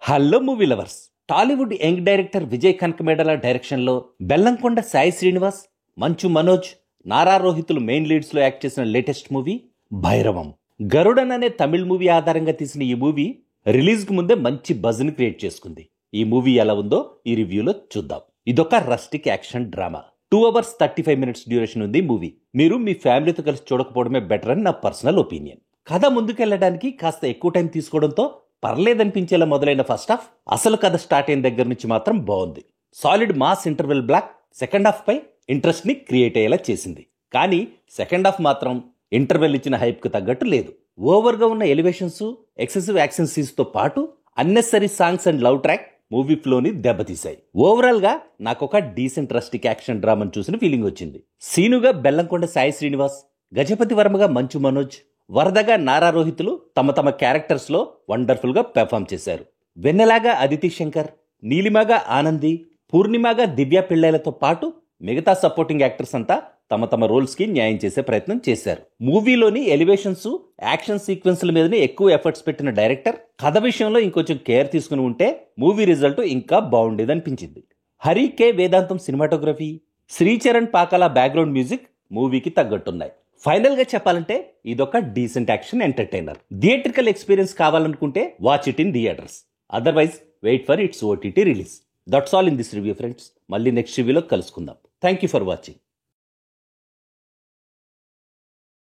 Hello movie lovers. Tollywood young director Vijay Kanakamedala డైరెక్షన్లో Bellamkonda Sai Srinivas, Manchu Manoj, Nara రోహితులు main లీడ్స్లో act చేసిన latest movie Bhairavam. Garudan అనే తమిళ్ మూవీ ఆధారంగా తీసిన ఈ మూవీ రిలీజ్కి ముందే మంచి బజ్ని క్రియేట్ చేసుకుంది. ఈ మూవీ ఎలా ఉందో ఈ రివ్యూలో చూద్దాం. ఇదొక rustic action drama. 2 hours 35 minutes duration ఉంది మూవీ. మీరు మీ ఫ్యామిలీతో కలిసి చూడకపోవడమే బెటర్ అని నా పర్సనల్ ఒపీనియన్. కథ ముందుకెళ్లడానికి కాస్త ఎక్కువ టైం తీసుకోవడంతో పర్లేదనిపించేలా మొదలైన ఫస్ట్ హాఫ్ అసలు కథ స్టార్ట్ అయిన దగ్గర నుంచి మాత్రం బాగుంది. Solid mass interval block second half పై ఇంట్రెస్ట్ ని క్రియేట్ అయ్యేలా చేసింది. కానీ సెకండ్ హాఫ్ మాత్రం ఇంటర్వెల్ ఇచ్చిన హైప్ కు తగ్గట్టు లేదు. ఓవర్ గా ఉన్న ఎలివేషన్స్, ఎక్సెసివ్ యాక్షన్ సీన్స్ తో పాటు unnecessary songs and love track movie ఫ్లోని దెబ్బతీశాయి. ఓవరాల్ గా నాకొక డీసెంట్ రస్టిక్ యాక్షన్ డ్రామాను చూసిన ఫీలింగ్ వచ్చింది. సీనుగా బెల్లంకొండ సాయి శ్రీనివాస్, గజపతి వర్మగా మంచు మనోజ్, వరదగా నారా రోహితులు తమ తమ క్యారెక్టర్స్ లో వండర్ఫుల్ గా పెర్ఫామ్ చేశారు. వెన్నెలాగా అదితి శంకర్, నీలిమగా ఆనంది, పూర్ణిమగా దివ్య పిళ్ళైలతో పాటు మిగతా సపోర్టింగ్ యాక్టర్స్ అంతా తమ తమ రోల్స్ కి న్యాయం చేసే ప్రయత్నం చేశారు. మూవీలోని ఎలివేషన్స్, యాక్షన్ సీక్వెన్స్ల మీదనే ఎక్కువ ఎఫర్ట్స్ పెట్టిన డైరెక్టర్ కథ విషయంలో ఇంకొంచెం కేర్ తీసుకుని ఉంటే మూవీ రిజల్ట్ ఇంకా బాగుండేదనిపించింది. Hari K Vedantam cinematography, Sricharan Pakala background music మూవీకి తగ్గట్టున్నాయి. ఫైనల్ గా చెప్పాలంటే ఇదొక decent action entertainer. Theatrical experience కావాలనుకుంటే watch it in theatres. Otherwise wait for its OTT release. That's all in this review friends. మళ్ళీ నెక్స్ట్ రివ్యూలో కలుసుకుందాం. Thank you for watching.